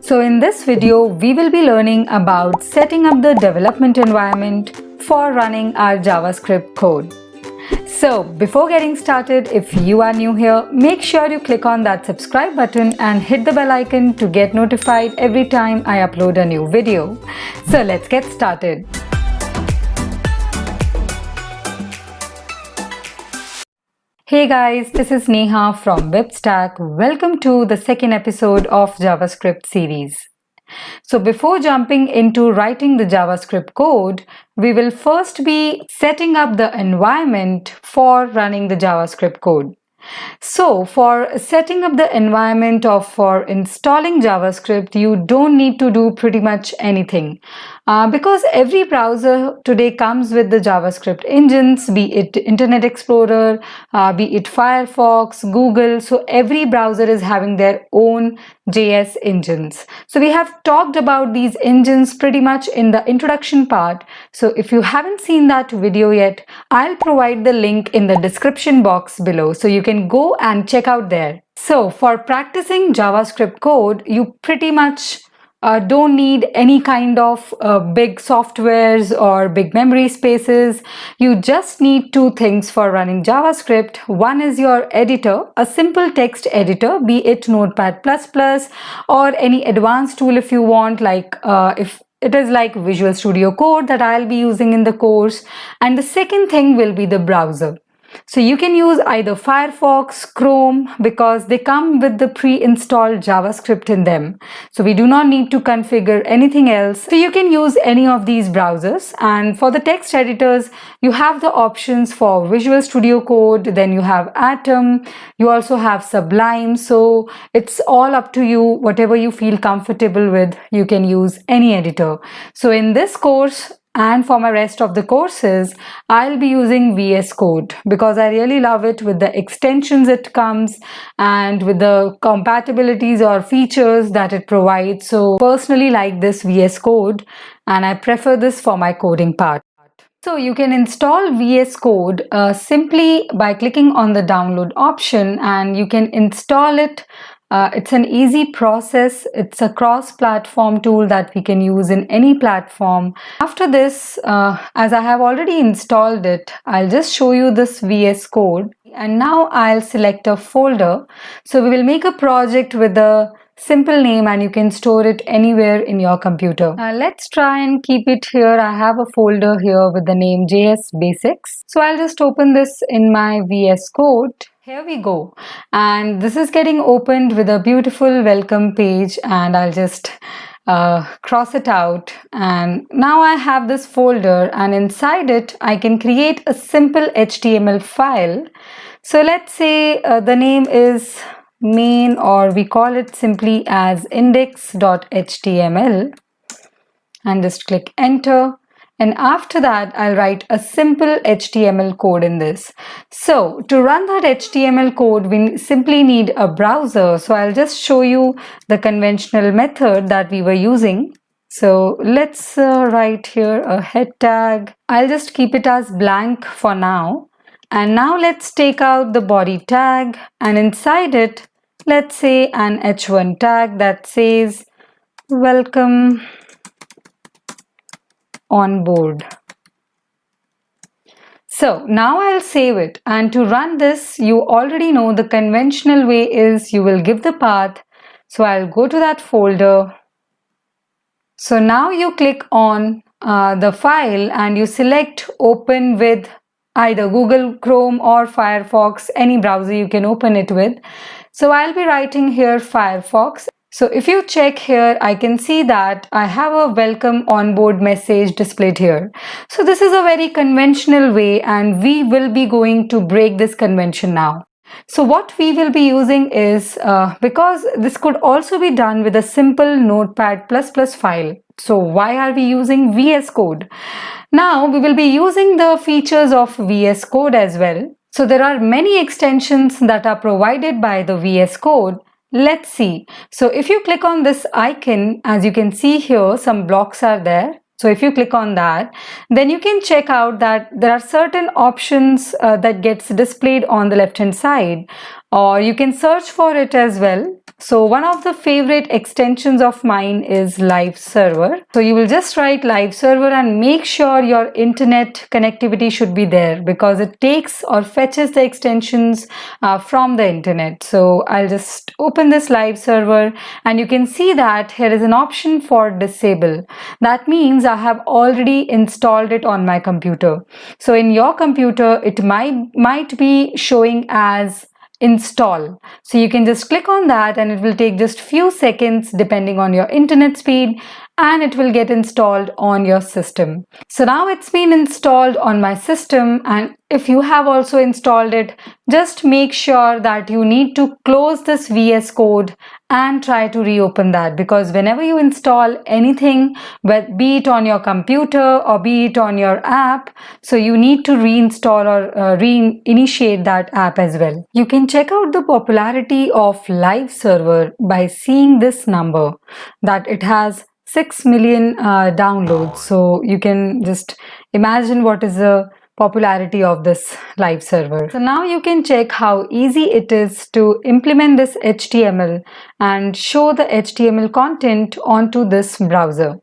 So in this video, we will be learning about setting up the development environment for running our JavaScript code. So before getting started, if you are new here, make sure you click on that subscribe button and hit the bell icon to get notified every time I upload a new video. So let's get started. Hey guys, this is Neha from WebStack. Welcome to the second episode of JavaScript series. So before jumping into writing the JavaScript code, we will first be setting up the environment for running the JavaScript code. So for setting up the environment or for installing JavaScript, you don't need to do pretty much anything because every browser today comes with the JavaScript engines, be it Internet Explorer, be it Firefox, Google. So every browser is having their own JS engines. So we have talked about these engines pretty much in the introduction part. So if you haven't seen that video yet, I'll provide the link in the description box below, so you can go and check out there. So for practicing JavaScript code, you pretty much don't need any kind of big softwares or big memory spaces. You just need two things for running JavaScript. One is your editor, a simple text editor, be it Notepad++ or any advanced tool if you want, like if it is like Visual Studio Code that I'll be using in the course. And the second thing will be the browser. So you can use either Firefox, Chrome, because they come with the pre-installed JavaScript in them. So we do not need to configure anything else. So you can use any of these browsers. And for the text editors, you have the options for Visual Studio Code, then you have Atom, you also have Sublime. So it's all up to you, whatever you feel comfortable with, you can use any editor. So in this course, and for my rest of the courses, I'll be using VS Code because I really love it with the extensions it comes and with the compatibilities or features that it provides. So personally like this VS Code, and I prefer this for my coding part. So you can install VS Code simply by clicking on the download option, and you can install it. It's an easy process. It's a cross-platform tool that we can use in any platform. After this, as I have already installed it, I'll just show you this VS Code. And now I'll select a folder. So we will make a project with a simple name and you can store it anywhere in your computer. Let's try and keep it here. I have a folder here with the name JS Basics. So I'll just open this in my VS Code. Here we go, and this is getting opened with a beautiful welcome page, and I'll just cross it out, and now I have this folder, and inside it I can create a simple HTML file. So let's say the name is main, or we call it simply as index.html, and just click enter. And after that, I'll write a simple HTML code in this. So to run that HTML code, we simply need a browser. So I'll just show you the conventional method that we were using. So let's write here a head tag. I'll just keep it as blank for now. And now let's take out the body tag, and inside it, let's say an h1 tag that says welcome on board. So now I'll save it, and to run this, you already know the conventional way is you will give the path. So I'll go to that folder. So now you click on the file and you select open with either Google Chrome or Firefox, any browser you can open it with. So I'll be writing here Firefox. So if you check here, I can see that I have a welcome onboard message displayed here. So this is a very conventional way, and we will be going to break this convention now. So what we will be using is, because this could also be done with a simple Notepad++ file. So why are we using VS Code? Now we will be using the features of VS Code as well. So there are many extensions that are provided by the VS Code. Let's see. So if you click on this icon, as you can see here, some blocks are there. So if you click on that, then you can check out that there are certain options that gets displayed on the left hand side. or you can search for it as well. So one of the favorite extensions of mine is Live Server. So you will just write Live Server and make sure your internet connectivity should be there, because it takes or fetches the extensions from the internet. So I'll just open this Live Server, and you can see that here is an option for disable. That means I have already installed it on my computer. So in your computer, it might be showing as install. So you can just click on that, and it will take just few seconds depending on your internet speed, and it will get installed on your system. So now it's been installed on my system, and if you have also installed it, just make sure that you need to close this VS Code and try to reopen that, because whenever you install anything, be it on your computer or be it on your app, so you need to reinstall or reinitiate that app as well. You can check out the popularity of Live Server by seeing this number, that it has 6 million downloads. So you can just imagine what is the popularity of this Live Server. So now you can check how easy it is to implement this HTML and show the HTML content onto this browser.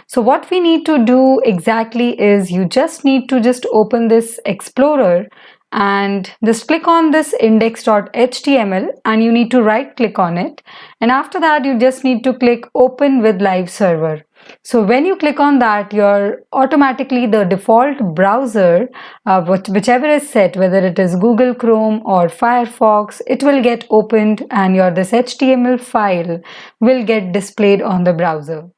So what we need to do exactly is you just need to just open this Explorer and just click on this index.html, and you need to right click on it, and after that you just need to click open with Live Server. So when you click on that, your automatically the default browser, whichever is set, whether it is Google Chrome or Firefox, it will get opened, and your this HTML file will get displayed on the browser.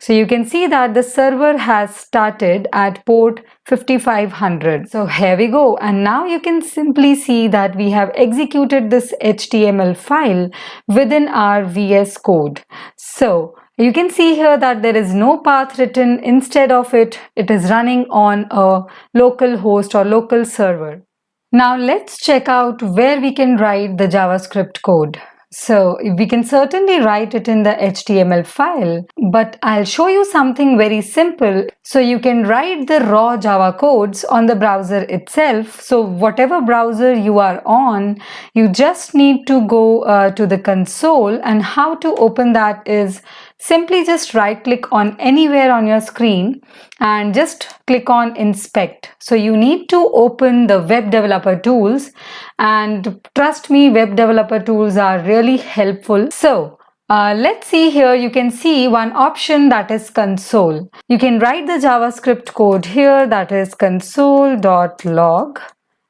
So you can see that the server has started at port 5500. So here we go, and now you can simply see that we have executed this HTML file within our VS Code. So you can see here that there is no path written. Instead of it, it is running on a local host or local server. Now let's check out where we can write the JavaScript code. So we can certainly write it in the HTML file, but I'll show you something very simple. So you can write the raw Java codes on the browser itself. So whatever browser you are on, you just need to go to the console, and how to open that is simply just right click on anywhere on your screen and just click on inspect. So you need to open the web developer tools, and trust me, web developer tools are really helpful. So let's see here. You can see one option, that is console. You can write the JavaScript code here, that is console.log,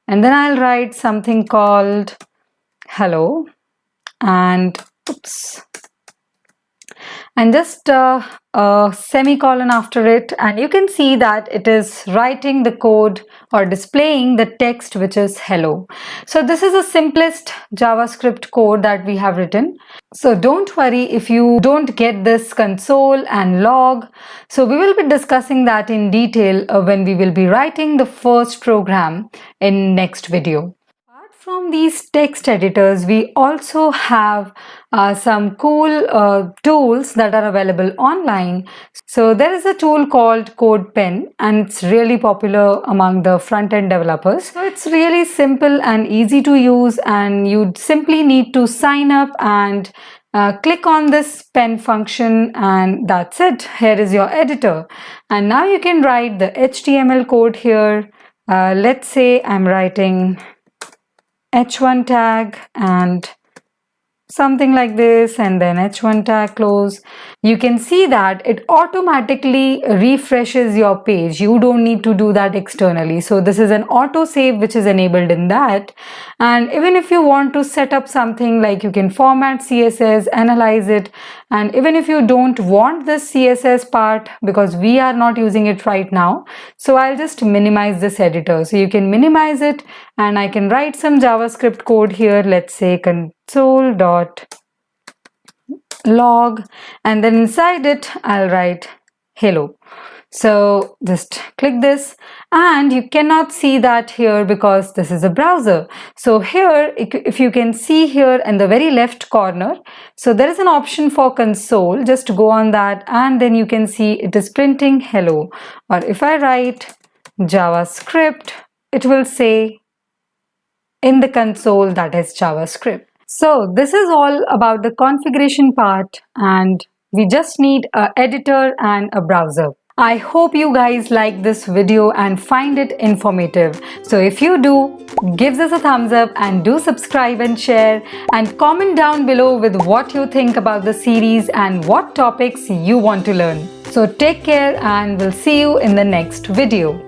and then I'll write something called hello, and oops, and just a semicolon after it, and you can see that it is writing the code or displaying the text which is hello. So this is the simplest JavaScript code that we have written. So don't worry if you don't get this console and log. So we will be discussing that in detail when we will be writing the first program in next video. From these text editors, we also have some cool tools that are available online. So there is a tool called CodePen, and it's really popular among the front-end developers. So it's really simple and easy to use, and you simply need to sign up and click on this pen function, and that's it. Here is your editor, and now you can write the HTML code here. Let's say I'm writing h1 tag and something like this, and then h1 tag close. You can see that it automatically refreshes your page. You don't need to do that externally. So this is an auto save which is enabled in that. And even if you want to set up something like, you can format CSS, analyze it, and even if you don't want this CSS part, because we are not using it right now, so I'll just minimize this editor. So you can minimize it, and I can write some JavaScript code here. Let's say console.log, and then inside it I'll write hello. So just click this, and you cannot see that here because this is a browser. So here, if you can see here in the very left corner, so there is an option for console. Just go on that, and then you can see it is printing hello. Or if I write JavaScript, it will say in the console, that is JavaScript. So this is all about the configuration part, and we just need an editor and a browser. I hope you guys like this video and find it informative. So if you do, give us a thumbs up and do subscribe and share, and comment down below with what you think about the series and what topics you want to learn. So take care and we'll see you in the next video.